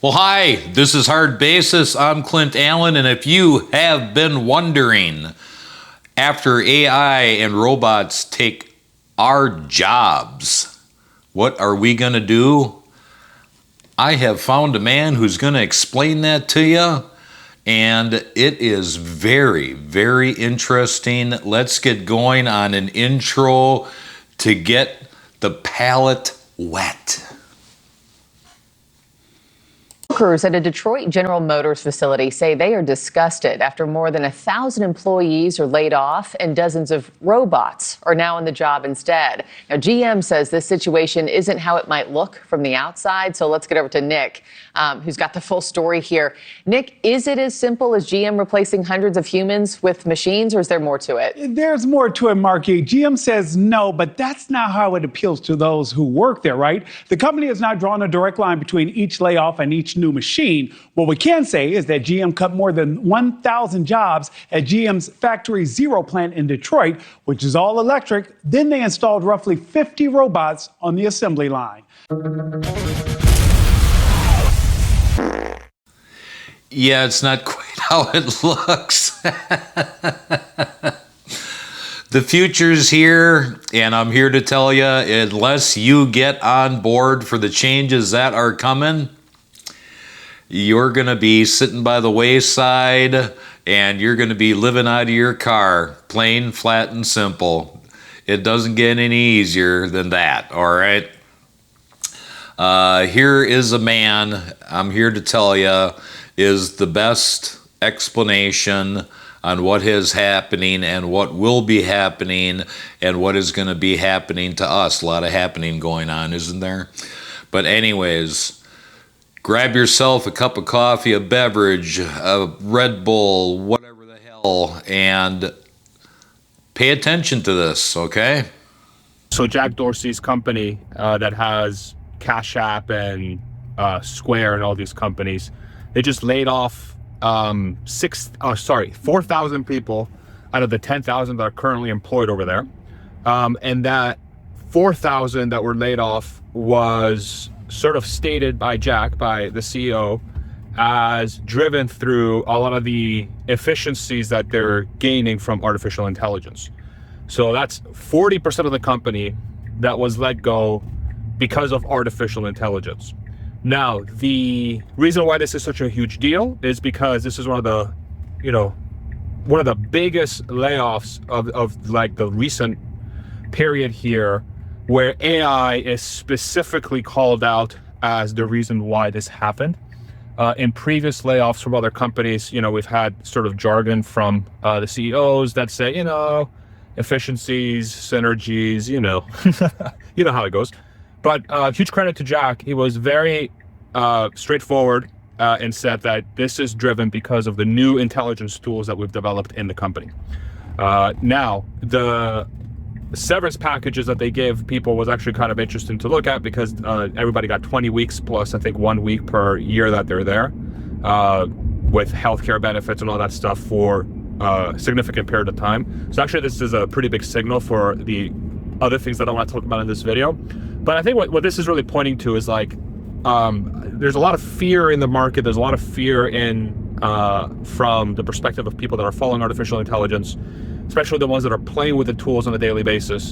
Well, hi, this is Hard Basis. I'm Clint Allen, and if you have been wondering, after AI and robots take our jobs, what are we going to do? I have found a man who's going to explain that to you, and it is very, very interesting. Let's get going on an intro to get the palate wet. Workers at a Detroit General Motors facility say they are disgusted after more than 1,000 employees are laid off and dozens of robots are now on the job instead. Now, GM says this situation isn't how it might look from the outside. So let's get over to Nick, who's got the full story here. Nick, is it as simple as GM replacing hundreds of humans with machines, or is there more to it? There's more to it, Marky. GM says no, but that's not how it appeals to those who work there, right? The company has not drawn a direct line between each layoff and each new machine. What we can say is that GM cut more than 1,000 jobs at GM's Factory Zero plant in Detroit, which is all electric. Then they installed roughly 50 robots on the assembly line. Yeah, it's not quite how it looks. The future's here, and I'm here to tell you, unless you get on board for the changes that are coming, you're going to be sitting by the wayside, and you're going to be living out of your car, plain, flat, and simple. It doesn't get any easier than that, all right? Here is a man, I'm here to tell you, is the best explanation on what is happening and what will be happening and what is going to be happening to us. A lot of happening going on, isn't there? But anyways, grab yourself a cup of coffee, a beverage, a Red Bull, whatever the hell, and pay attention to this, okay? So Jack Dorsey's company that has Cash App and Square and all these companies, they just laid off 4,000 people out of the 10,000 that are currently employed over there. And that 4,000 that were laid off was sort of stated by Jack, by the CEO, as driven through a lot of the efficiencies that they're gaining from artificial intelligence. So that's 40% of the company that was let go because of artificial intelligence. Now, the reason why this is such a huge deal is because this is one of the biggest layoffs of like the recent period here, where AI is specifically called out as the reason why this happened. In previous layoffs from other companies, we've had sort of jargon from the CEOs that say, efficiencies, synergies, you know how it goes. But huge credit to Jack. He was very straightforward and said that this is driven because of the new intelligence tools that we've developed in the company. Now, the severance packages that they gave people was actually kind of interesting to look at because everybody got 20 weeks plus, I think, 1 week per year that they're there, with healthcare benefits and all that stuff for a significant period of time. So actually, this is a pretty big signal for the other things that I want to talk about in this video. But I think what this is really pointing to is like, there's a lot of fear in the market. There's a lot of fear from the perspective of people that are following artificial intelligence, especially the ones that are playing with the tools on a daily basis.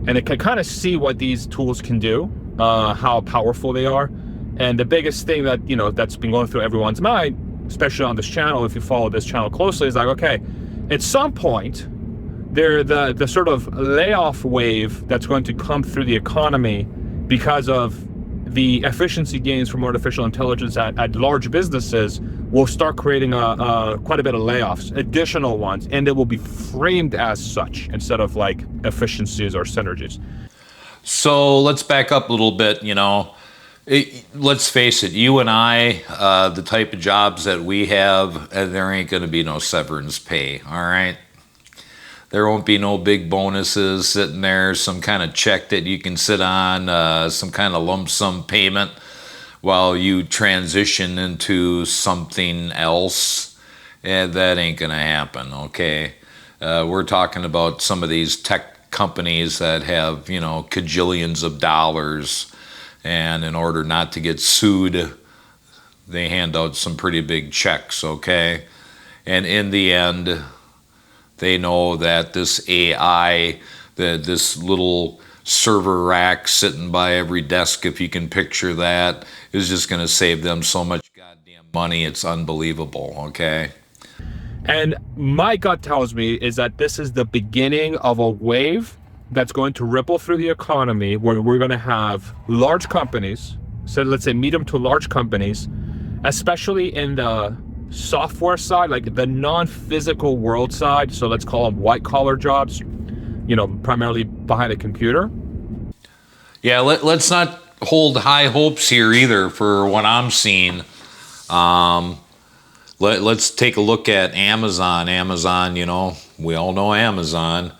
And it can kind of see what these tools can do, how powerful they are. And the biggest thing that, that's been going through everyone's mind, especially on this channel, if you follow this channel closely, is like, okay, at some point, the sort of layoff wave that's going to come through the economy because of the efficiency gains from artificial intelligence at large businesses will start creating quite a bit of layoffs, additional ones, and it will be framed as such instead of like efficiencies or synergies. So let's back up a little bit, let's face it, you and I, the type of jobs that we have, there ain't going to be no severance pay, all right? There won't be no big bonuses sitting there, some kind of check that you can sit on, some kind of lump sum payment while you transition into something else. That ain't going to happen, okay? We're talking about some of these tech companies that have, kajillions of dollars, and in order not to get sued, they hand out some pretty big checks, okay? And in the end, they know that this AI, this little server rack sitting by every desk, if you can picture that, is just going to save them so much goddamn money. It's unbelievable, okay? And my gut tells me is that this is the beginning of a wave that's going to ripple through the economy, where we're going to have large companies, so let's say medium to large companies, especially in the software side, like the non-physical world side. So let's call them white collar jobs, you know, primarily behind a computer. Yeah, let's not hold high hopes here either for what I'm seeing. Let's take a look at Amazon. Amazon, you know, we all know Amazon.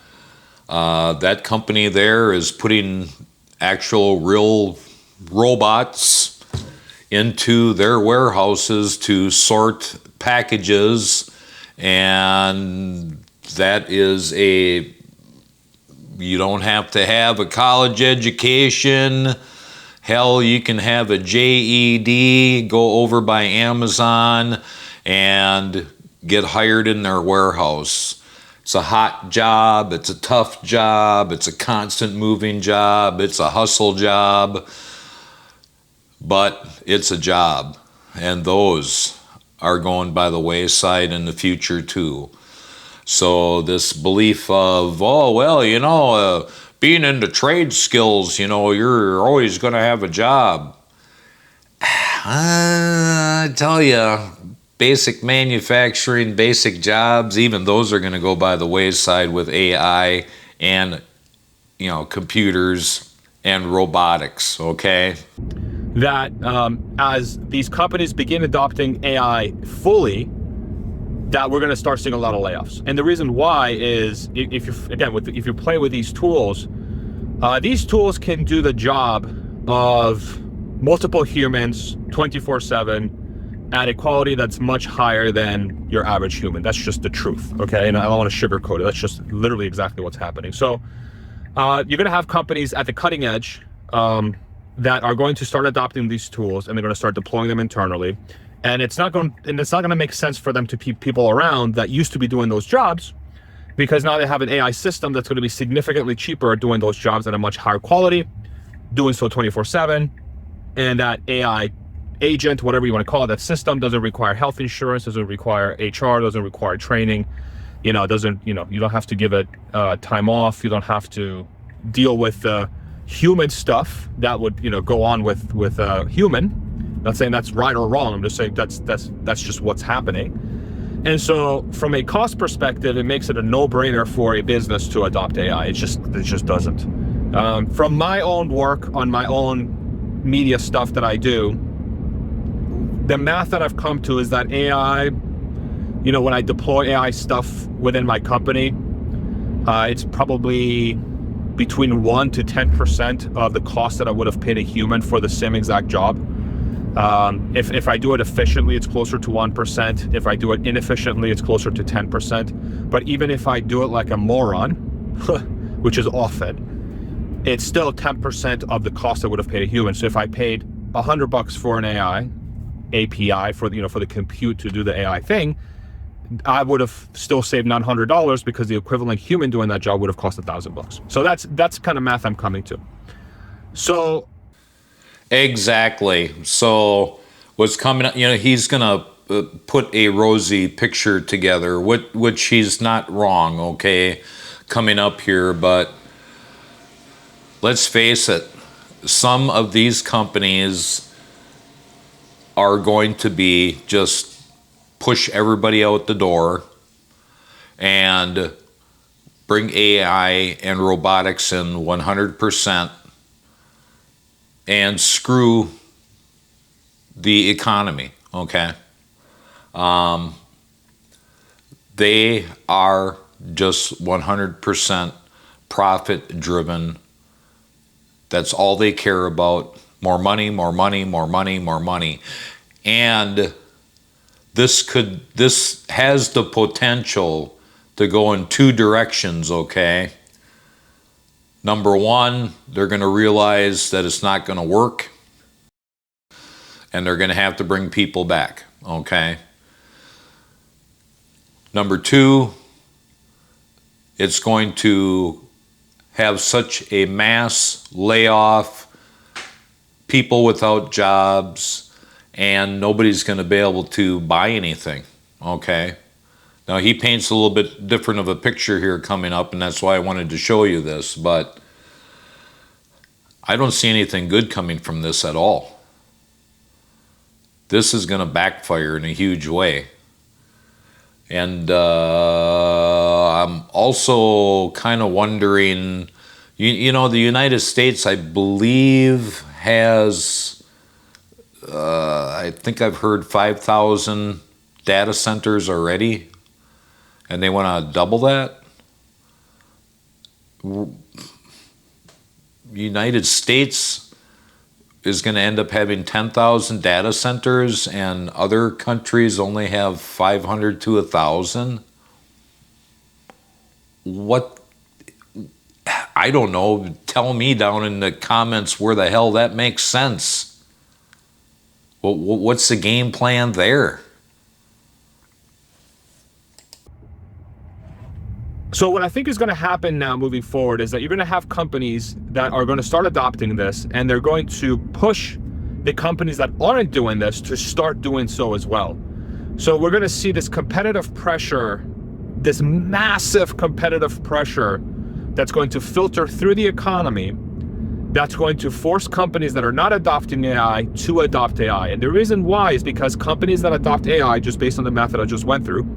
That company there is putting actual real robots into their warehouses to sort packages, and that is you don't have to have a college education. Hell, you can have a JED, go over by Amazon and get hired in their warehouse. It's a hot job, it's a tough job, it's a constant moving job, it's a hustle job, but it's a job, and those are going by the wayside in the future too. So this belief of, oh, well, you know, being into trade skills, you know, you're always going to have a job. I tell you, basic manufacturing, basic jobs, even those are going to go by the wayside with AI and, you know, computers and robotics, okay? That as these companies begin adopting AI fully, that we're going to start seeing a lot of layoffs. And the reason why is, if you play with these tools can do the job of multiple humans 24/7 at a quality that's much higher than your average human. That's just the truth, okay? And I don't want to sugarcoat it. That's just literally exactly what's happening. So you're going to have companies at the cutting edge that are going to start adopting these tools, and they're going to start deploying them internally. And it's not going to make sense for them to keep people around that used to be doing those jobs, because now they have an AI system that's going to be significantly cheaper at doing those jobs at a much higher quality, doing so 24/7. And that AI agent, whatever you want to call it, that system doesn't require health insurance, doesn't require HR, doesn't require training. You know, you don't have to give it time off. You don't have to deal with human stuff that would, you know, go on with a human. Not saying that's right or wrong. I'm just saying that's just what's happening. And so from a cost perspective, it makes it a no-brainer for a business to adopt AI. It just doesn't. From my own work on my own media stuff that I do, the math that I've come to is that AI, you know, when I deploy AI stuff within my company, it's probably between 1 to 10% of the cost that I would have paid a human for the same exact job. If I do it efficiently, it's closer to 1%. If I do it inefficiently, it's closer to 10%. But even if I do it like a moron, which is often, it's still 10% of the cost I would have paid a human. So if I paid $100 for an AI API for the compute to do the AI thing, I would have still saved $900 because the equivalent human doing that job would have cost $1,000. So that's the kind of math I'm coming to. So exactly. So what's coming up, you know, he's gonna put a rosy picture together, which he's not wrong, okay, coming up here, but let's face it, some of these companies are going to be just push everybody out the door and bring AI and robotics in 100% and screw the economy, okay? They are just 100% profit driven. That's all they care about. More money, more money, more money, more money. And this has the potential to go in two directions, okay? Number one, they're going to realize that it's not going to work. and they're going to have to bring people back, okay? Number two, it's going to have such a mass layoff, people without jobs, and nobody's going to be able to buy anything, okay? Now, he paints a little bit different of a picture here coming up, and that's why I wanted to show you this, but I don't see anything good coming from this at all. This is going to backfire in a huge way. And I'm also kind of wondering, you know, the United States, I believe, has, I think I've heard 5,000 data centers already, and they want to double that. United States is going to end up having 10,000 data centers, and other countries only have 500 to 1,000. What? I don't know. Tell me down in the comments where the hell that makes sense. What's the game plan there? So what I think is going to happen now moving forward is that you're going to have companies that are going to start adopting this, and they're going to push the companies that aren't doing this to start doing so as well. So we're going to see this competitive pressure, this massive competitive pressure that's going to filter through the economy, that's going to force companies that are not adopting AI to adopt AI. And the reason why is because companies that adopt AI, just based on the method I just went through,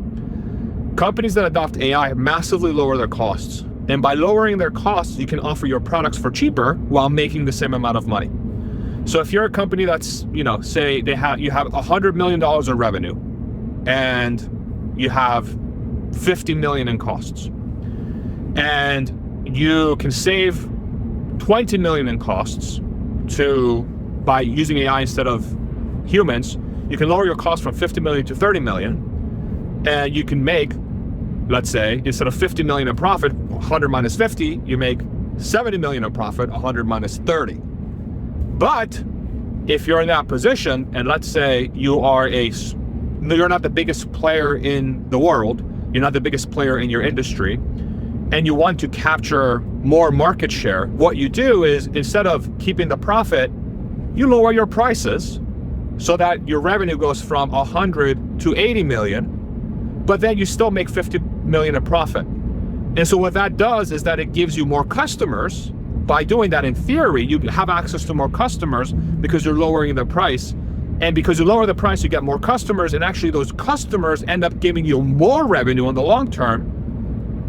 companies that adopt AI massively lower their costs. And by lowering their costs, you can offer your products for cheaper while making the same amount of money. So if you're a company that's, you know, say you have $100 million in revenue and you have 50 million in costs, and you can save 20 million in costs by using AI instead of humans, you can lower your cost from 50 million to 30 million, and you can make, let's say, instead of 50 million in profit, 100 minus 50, you make 70 million in profit, 100 minus 30. But if you're in that position, and let's say you're not the biggest player in the world, you're not the biggest player in your industry, and you want to capture more market share, what you do is, instead of keeping the profit, you lower your prices so that your revenue goes from 100 to 80 million, but then you still make 50 million in profit. And so what that does is that it gives you more customers. By doing that, in theory, you have access to more customers because you're lowering the price. And because you lower the price, you get more customers, and actually those customers end up giving you more revenue in the long term,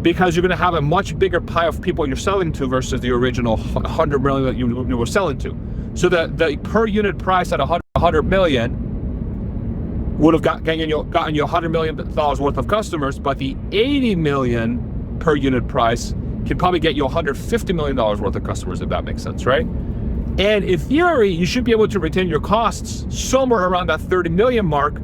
because you're going to have a much bigger pie of people you're selling to versus the original 100 million that you were selling to. So the per unit price at 100 million would have gotten you $100 million worth of customers, but the 80 million per unit price can probably get you $150 million worth of customers, if that makes sense, right? And in theory, you should be able to retain your costs somewhere around that 30 million mark,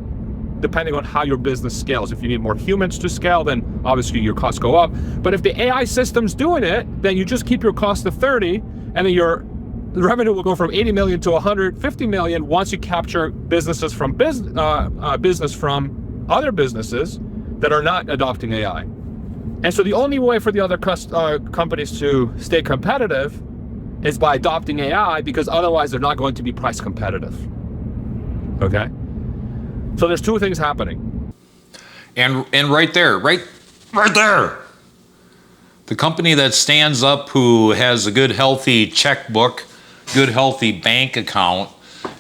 depending on how your business scales. If you need more humans to scale, then obviously your costs go up. But if the AI system's doing it, then you just keep your cost to 30, and then your revenue will go from 80 million to 150 million once you capture businesses from business from other businesses that are not adopting AI. And so the only way for the other companies to stay competitive is by adopting AI, because otherwise they're not going to be price competitive. Okay? So there's two things happening. And right there, right there, the company that stands up, who has a good healthy checkbook, good healthy bank account,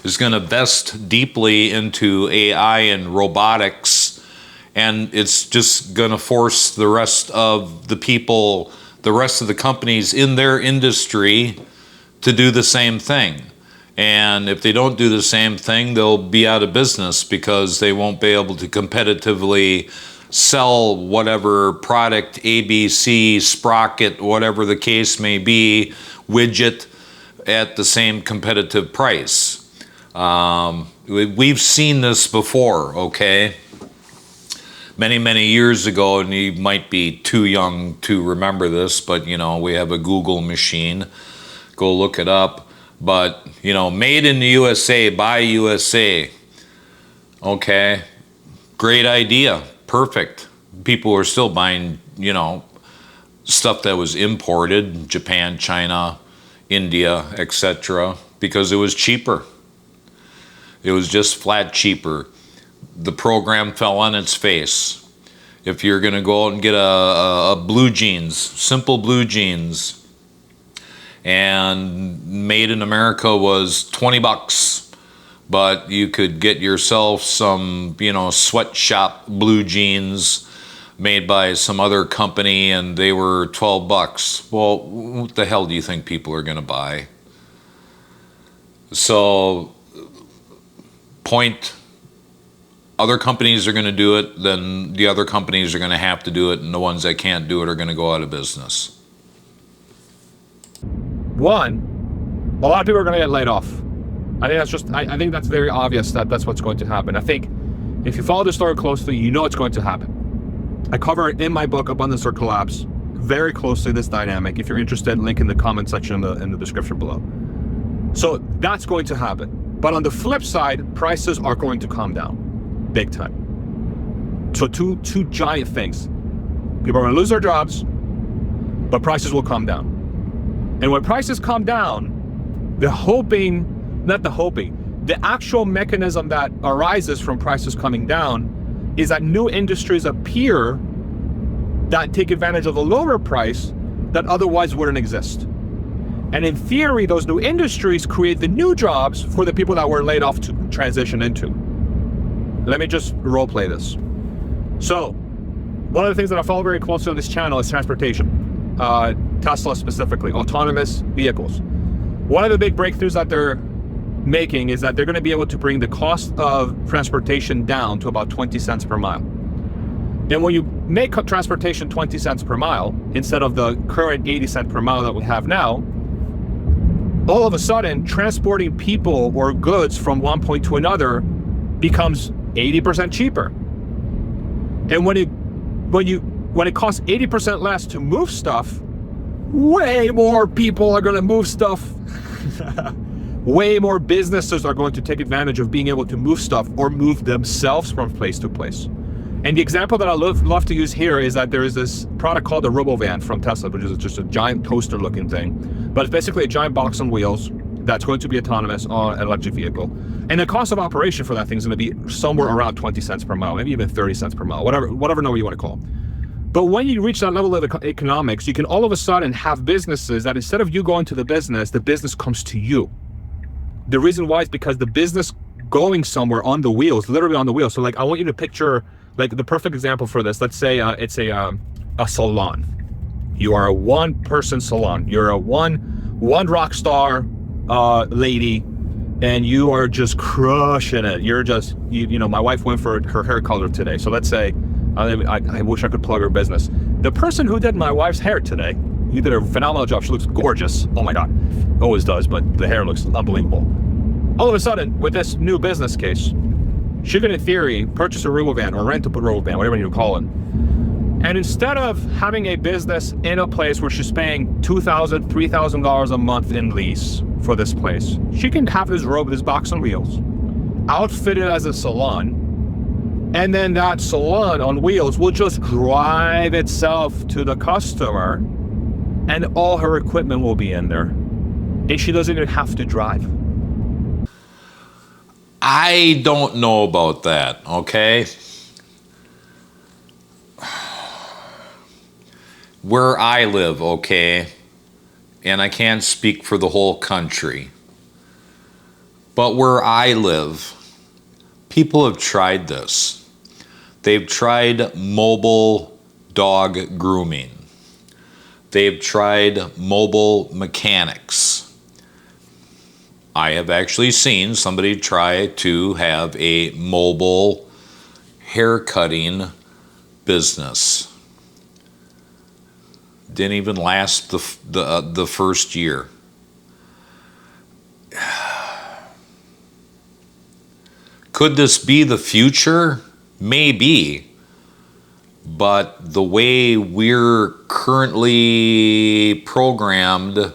is going to invest deeply into AI and robotics, and it's just going to force the rest of the people, the rest of the companies in their industry, to do the same thing. And if they don't do the same thing, they'll be out of business, because they won't be able to competitively sell whatever product, ABC, sprocket, whatever the case may be, widget, at the same competitive price. We've seen this before, okay? Many years ago, and you might be too young to remember this, but you know, we have a Google machine. Go look it up. But, you know, made in the USA, by USA. Okay, great idea, perfect. People were still buying, you know, stuff that was imported, Japan, China, India, etc., because it was cheaper. It was just flat cheaper. The program fell on its face. If you're gonna go out and get a blue jeans, simple blue jeans, and made in America was 20 bucks, but you could get yourself some, you know, sweatshop blue jeans made by some other company and they were 12 bucks. Well, what the hell do you think people are gonna buy? So, point, other companies are gonna do it, then the other companies are gonna have to do it, and the ones that can't do it are gonna go out of business. One, a lot of people are going to get laid off. I think that's just, I think that's very obvious that that's what's going to happen. I think if you follow the story closely, you know it's going to happen. I cover it in my book, Abundance or Collapse, very closely this dynamic. If you're interested, link in the comment section in the description below. So that's going to happen. But on the flip side, prices are going to come down big time. So two giant things. People are going to lose their jobs, but prices will come down. And when prices come down, the actual mechanism that arises from prices coming down is that new industries appear that take advantage of a lower price that otherwise wouldn't exist. And in theory, those new industries create the new jobs for the people that were laid off to transition into. Let me just role play this. So, one of the things that I follow very closely on this channel is transportation. Tesla specifically, autonomous vehicles. One of the big breakthroughs that they're making is that they're going to be able to bring the cost of transportation down to about 20 cents per mile. And when you make transportation 20 cents per mile, instead of the current 80 cents per mile that we have now, all of a sudden, transporting people or goods from one point to another becomes 80% cheaper. And when it costs 80% less to move stuff, way more people are going to move stuff. Way more businesses are going to take advantage of being able to move stuff or move themselves from place to place. And the example that I love to use here is that there is this product called the RoboVan from Tesla, which is just a giant toaster looking thing. But it's basically a giant box on wheels that's going to be autonomous on an electric vehicle. And the cost of operation for that thing is going to be somewhere around 20 cents per mile, maybe even 30 cents per mile, whatever number you want to call it. But when you reach that level of economics, you can all of a sudden have businesses that instead of you going to the business comes to you. The reason why is because the business going somewhere on the wheels, literally on the wheels. So like, I want you to picture like the perfect example for this. Let's say it's a salon. You are a one-person salon. You're a one rock star lady, and you are just crushing it. You're just, you know, my wife went for her hair color today. So let's say, I wish I could plug her business. The person who did my wife's hair today, you did a phenomenal job. She looks gorgeous. Oh my God. Always does, but the hair looks unbelievable. All of a sudden, with this new business case, she could, in theory, purchase a RoboVan or rent a RoboVan, whatever you call it. And instead of having a business in a place where she's paying $2,000, $3,000 a month in lease for this place, she can have this box on wheels, outfitted as a salon, and then that salon on wheels will just drive itself to the customer, and all her equipment will be in there. And she doesn't even have to drive. I don't know about that, okay? Where I live, okay, and I can't speak for the whole country, but where I live, people have tried this. They've tried mobile dog grooming. They've tried mobile mechanics. I have actually seen somebody try to have a mobile hair cutting business. Didn't even last the first year. Could this be the future? Maybe. But the way we're currently programmed,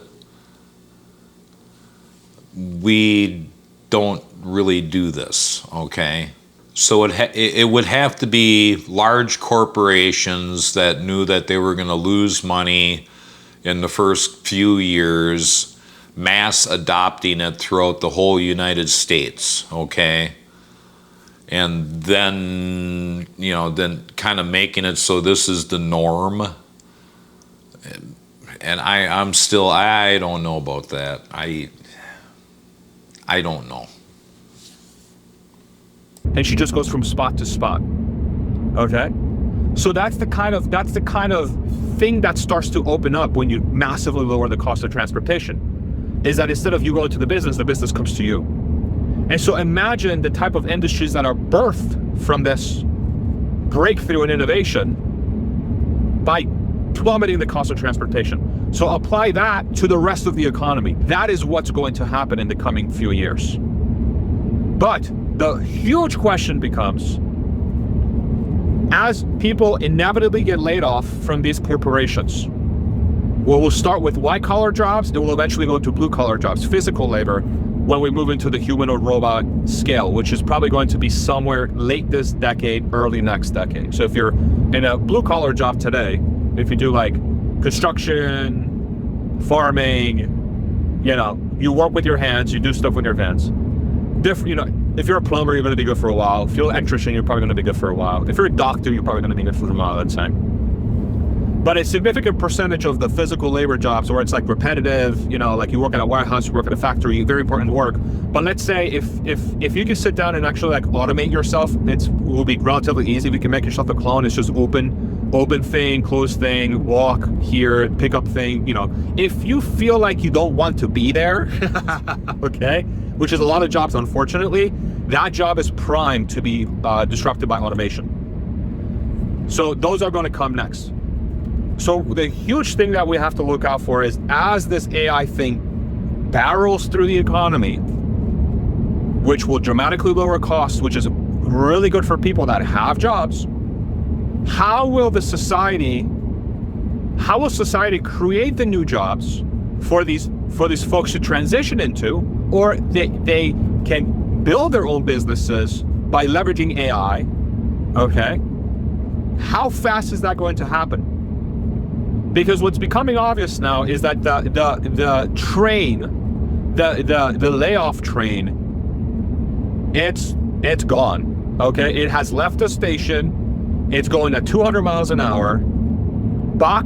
we don't really do this, okay? So it would have to be large corporations that knew that they were going to lose money in the first few years, mass adopting it throughout the whole United States, okay? And then, then kind of making it so this is the norm. And I don't know about that. I don't know. And she just goes from spot to spot. Okay? So that's the kind of thing that starts to open up when you massively lower the cost of transportation, is that instead of you going to the business comes to you. And so imagine the type of industries that are birthed from this breakthrough in innovation by plummeting the cost of transportation. So apply that to the rest of the economy. That is what's going to happen in the coming few years. But the huge question becomes, as people inevitably get laid off from these corporations, we'll start with white-collar jobs, then we'll eventually go to blue-collar jobs, physical labor, when we move into the humanoid robot scale, which is probably going to be somewhere late this decade, early next decade. So if you're in a blue-collar job today, if you do like construction, farming, you work with your hands, you do stuff with your hands. If you're a plumber, you're going to be good for a while. If you're an electrician, you're probably going to be good for a while. If you're a doctor, you're probably going to be good for a while, let's say. But a significant percentage of the physical labor jobs where it's like repetitive, like you work at a warehouse, you work at a factory, very important work. But let's say if you can sit down and actually like automate yourself, it will be relatively easy. If you can make yourself a clone, it's just open thing, close thing, walk here, pick up thing, If you feel like you don't want to be there, okay, which is a lot of jobs, unfortunately, that job is primed to be disrupted by automation. So those are going to come next. So the huge thing that we have to look out for is, as this AI thing barrels through the economy, which will dramatically lower costs, which is really good for people that have jobs, how will society create the new jobs for these folks to transition into, or they can build their own businesses by leveraging AI, okay? How fast is that going to happen? Because what's becoming obvious now is that the train, the layoff train, it's gone. Okay, it has left the station. It's going at 200 miles an hour. What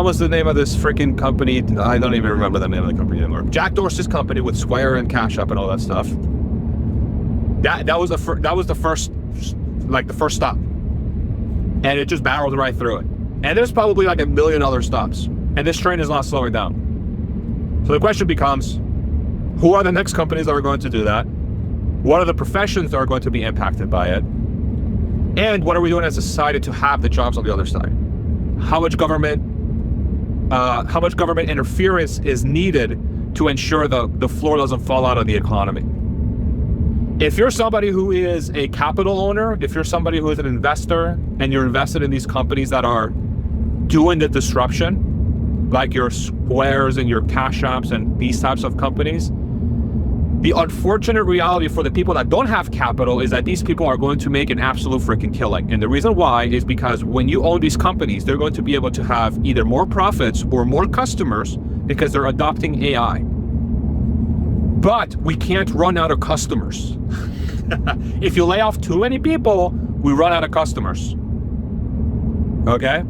was the name of this freaking company? I don't even remember the name of the company anymore. Jack Dorsey's company with Square and Cash App and all that stuff. That was the first stop, and it just barreled right through it. And there's probably like 1 million other stops, and this train is not slowing down. So the question becomes, who are the next companies that are going to do that? What are the professions that are going to be impacted by it? And what are we doing as a society to have the jobs on the other side? How much government interference is needed to ensure the floor doesn't fall out of the economy? If you're somebody who is a capital owner, if you're somebody who is an investor and you're invested in these companies that are doing the disruption, like your Squares and your Cash Apps and these types of companies, the unfortunate reality for the people that don't have capital is that these people are going to make an absolute freaking killing. And the reason why is because when you own these companies, they're going to be able to have either more profits or more customers because they're adopting AI. But we can't run out of customers. If you lay off too many people, we run out of customers. Okay?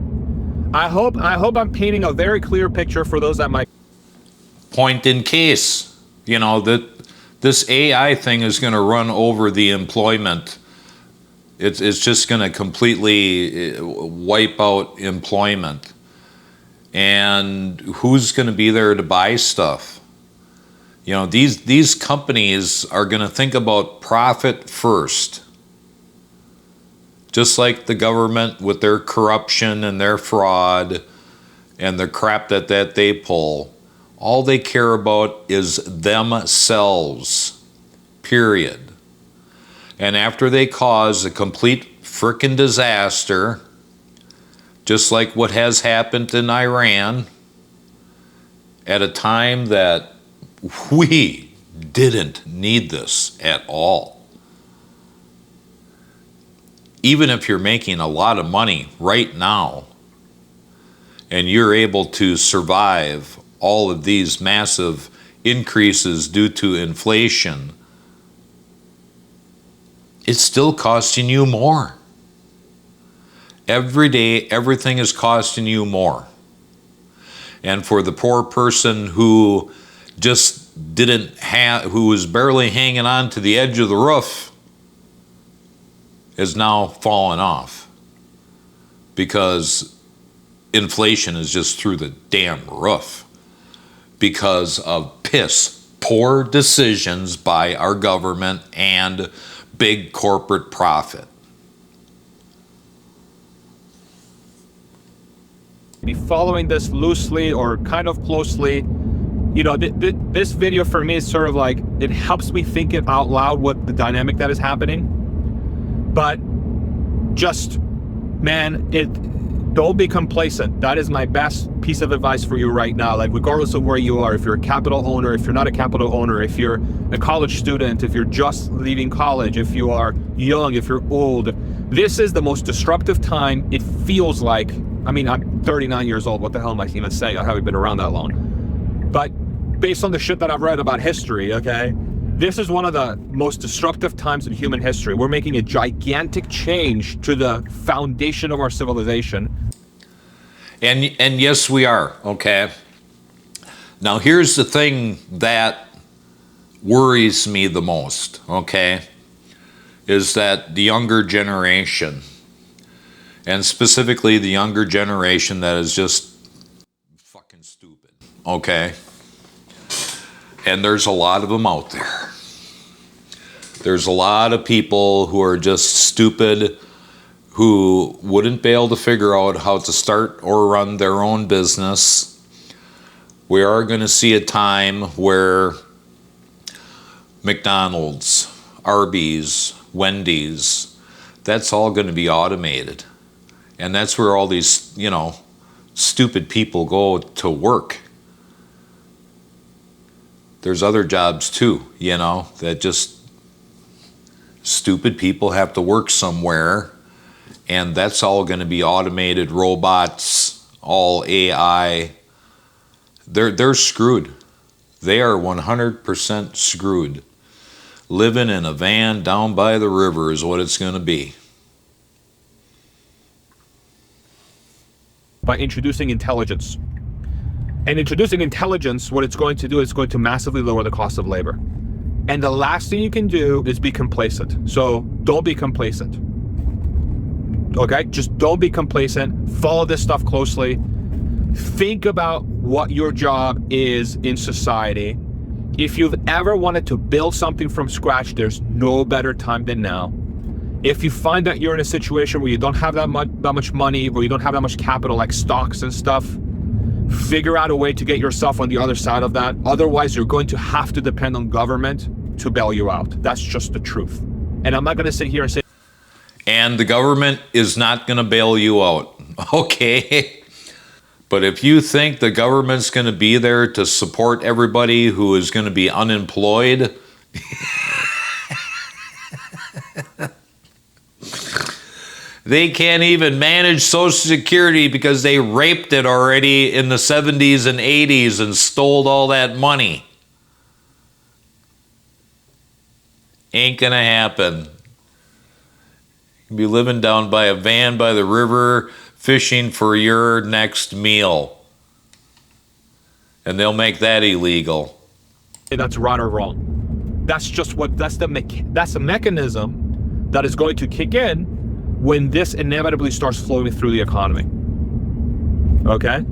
I hope I'm painting a very clear picture for those that might. Point in case, that this AI thing is going to run over the employment. It's just going to completely wipe out employment. And who's going to be there to buy stuff? These companies are going to think about profit first. Just like the government with their corruption and their fraud and the crap that they pull. All they care about is themselves, period. And after they cause a complete frickin' disaster, just like what has happened in Iran, at a time that We didn't need this at all. Even if you're making a lot of money right now and you're able to survive all of these massive increases due to inflation, it's still costing you more. Every day, everything is costing you more. And for the poor person who just didn't have, who was barely hanging on to the edge of the roof, is now falling off because inflation is just through the damn roof because of poor decisions by our government and big corporate profit. Be following this loosely or kind of closely. You know, this video for me is sort of like, it helps me think it out loud what the dynamic that is happening. But just, man, don't be complacent. That is my best piece of advice for you right now. Like, regardless of where you are, if you're a capital owner, if you're not a capital owner, if you're a college student, if you're just leaving college, if you are young, if you're old, this is the most disruptive time. It feels like, I mean, I'm 39 years old. What the hell am I even saying? I haven't been around that long. But based on the shit that I've read about history, okay, this is one of the most disruptive times in human history. We're making a gigantic change to the foundation of our civilization. And yes, we are, okay? Now, here's the thing that worries me the most, okay, is that the younger generation, and specifically the younger generation that is just fucking stupid, okay? And there's a lot of them out there. There's a lot of people who are just stupid, who wouldn't be able to figure out how to start or run their own business. We are going to see a time where McDonald's, Arby's, Wendy's, that's all going to be automated. And that's where all these, you know, stupid people go to work. There's other jobs too, you know, that just stupid people have to work somewhere, and that's all going to be automated robots, all AI. They're screwed. They are 100% screwed. Living in a van down by the river is what it's going to be. By introducing intelligence. And introducing intelligence, what it's going to do is going to massively lower the cost of labor. And the last thing you can do is be complacent. So don't be complacent. Okay? Just don't be complacent. Follow this stuff closely. Think about what your job is in society. If you've ever wanted to build something from scratch, there's no better time than now. If you find that you're in a situation where you don't have that much money, or you don't have that much capital like stocks and stuff, figure out a way to get yourself on the other side of that. Otherwise, you're going to have to depend on government to bail you out. That's just the truth. And I'm not going to sit here and say... And the government is not going to bail you out, okay? But if you think the government's going to be there to support everybody who is going to be unemployed... They can't even manage Social Security because they raped it already in the 70s and 80s and stole all that money. Ain't gonna happen. You'll be living down by a van by the river, fishing for your next meal. And they'll make that illegal. That's right or wrong. That's just what, that's a mechanism that is going to kick in when this inevitably starts flowing through the economy. Okay?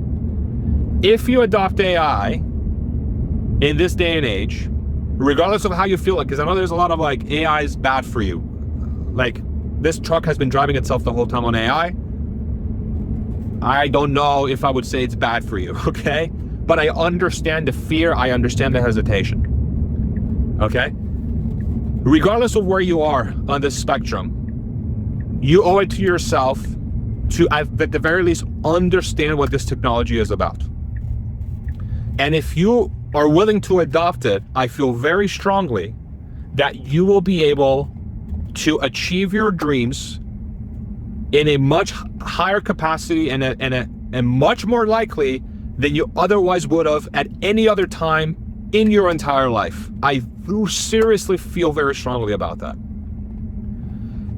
If you adopt AI in this day and age, regardless of how you feel, because I know there's a lot of like, AI is bad for you. Like, this truck has been driving itself the whole time on AI. I don't know if I would say it's bad for you, okay? But I understand the fear, I understand the hesitation, okay? Regardless of where you are on this spectrum, you owe it to yourself to, at the very least, understand what this technology is about. And if you are willing to adopt it, I feel very strongly that you will be able to achieve your dreams in a much higher capacity and much more likely than you otherwise would have at any other time in your entire life. I do seriously feel very strongly about that.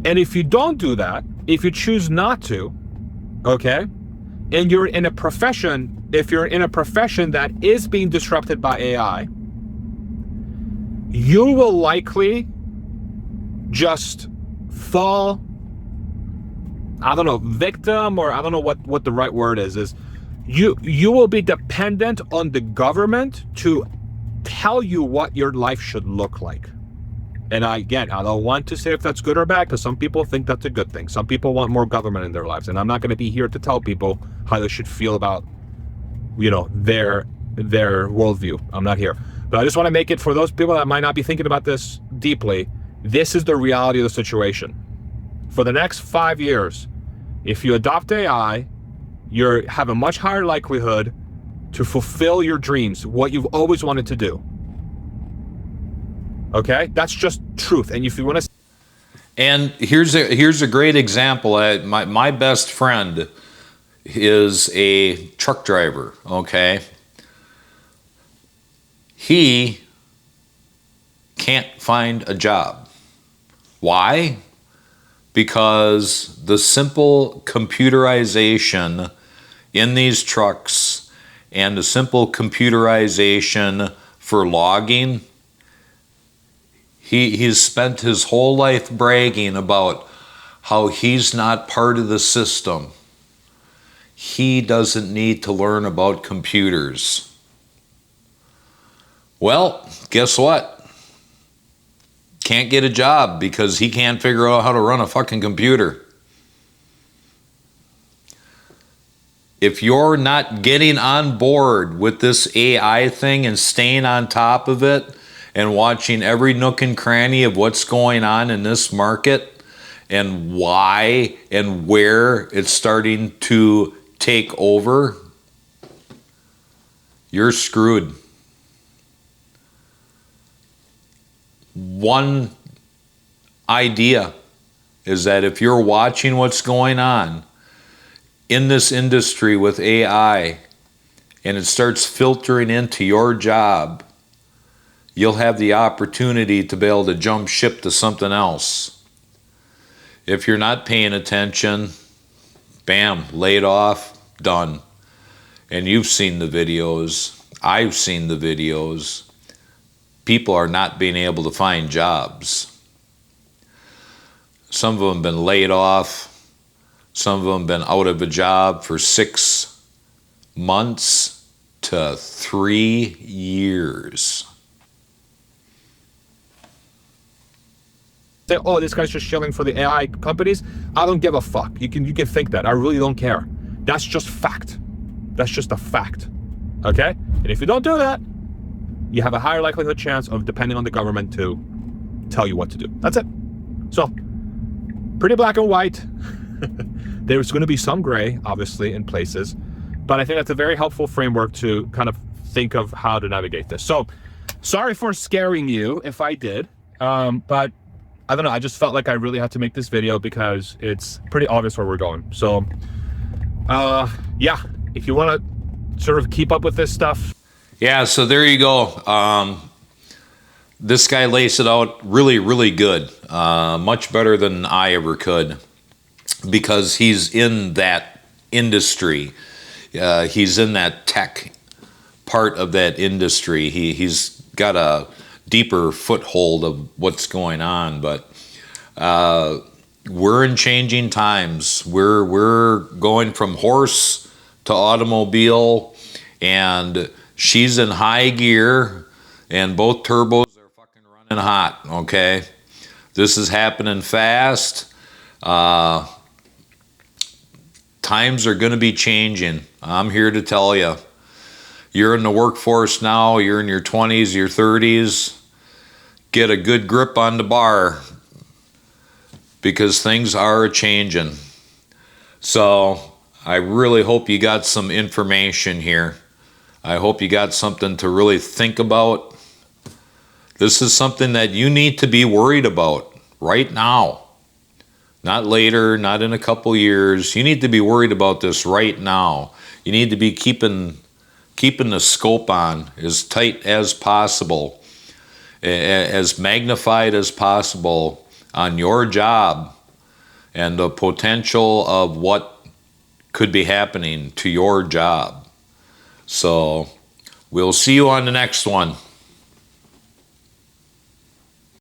And if you don't do that, if you choose not to, okay, and you're in a profession, if you're in a profession that is being disrupted by AI, you will likely just fall, I don't know, victim, or I don't know what the right word is you will be dependent on the government to tell you what your life should look like. And I don't want to say if that's good or bad, because some people think that's a good thing. Some people want more government in their lives, and I'm not going to be here to tell people how they should feel about, you know, their worldview. I'm not here. But I just want to make it, for those people that might not be thinking about this deeply, this is the reality of the situation. For the next 5 years, if you adopt AI, you have a much higher likelihood to fulfill your dreams, what you've always wanted to do. Okay, that's just truth. And if you want to, and here's a great example. My best friend is a truck driver. Okay, he can't find a job. Why? Because the simple computerization in these trucks and the simple computerization for logging. He's spent his whole life bragging about how he's not part of the system. He doesn't need to learn about computers. Well, guess what? Can't get a job because he can't figure out how to run a fucking computer. If you're not getting on board with this AI thing and staying on top of it, and watching every nook and cranny of what's going on in this market and why and where it's starting to take over, you're screwed. One idea is that if you're watching what's going on in this industry with AI and it starts filtering into your job, you'll have the opportunity to be able to jump ship to something else. If you're not paying attention, bam, laid off, done. And you've seen the videos. I've seen the videos. People are not being able to find jobs. Some of them have been laid off. Some of them have been out of a job for 6 months to 3 years. Say, oh, this guy's just shilling for the AI companies. I don't give a fuck. You can think that. I really don't care. That's just fact. That's just a fact. Okay? And if you don't do that, you have a higher likelihood chance of depending on the government to tell you what to do. That's it. So, pretty black and white. There's going to be some gray, obviously, in places. But I think that's a very helpful framework to kind of think of how to navigate this. So, sorry for scaring you if I did. But I don't know, I just felt like I really had to make this video because it's pretty obvious where we're going. So, yeah, if you want to sort of keep up with this stuff. Yeah, so there you go. This guy lays it out really, really good. Much better than I ever could because he's in that industry. He's in that tech part of that industry. He's got a deeper foothold of what's going on, but we're in changing times. We're going from horse to automobile, and she's in high gear, and both turbos are fucking running hot. Okay, this is happening fast. Times are going to be changing. I'm here to tell you. You're in the workforce now. You're in your 20s, your 30s. Get a good grip on the bar because things are changing. So I really hope you got some information here. I hope you got something to really think about. This is something that you need to be worried about right now. Not later, not in a couple years. You need to be worried about this right now. You need to be keeping the scope on as tight as possible, as magnified as possible on your job and the potential of what could be happening to your job. So we'll see you on the next one.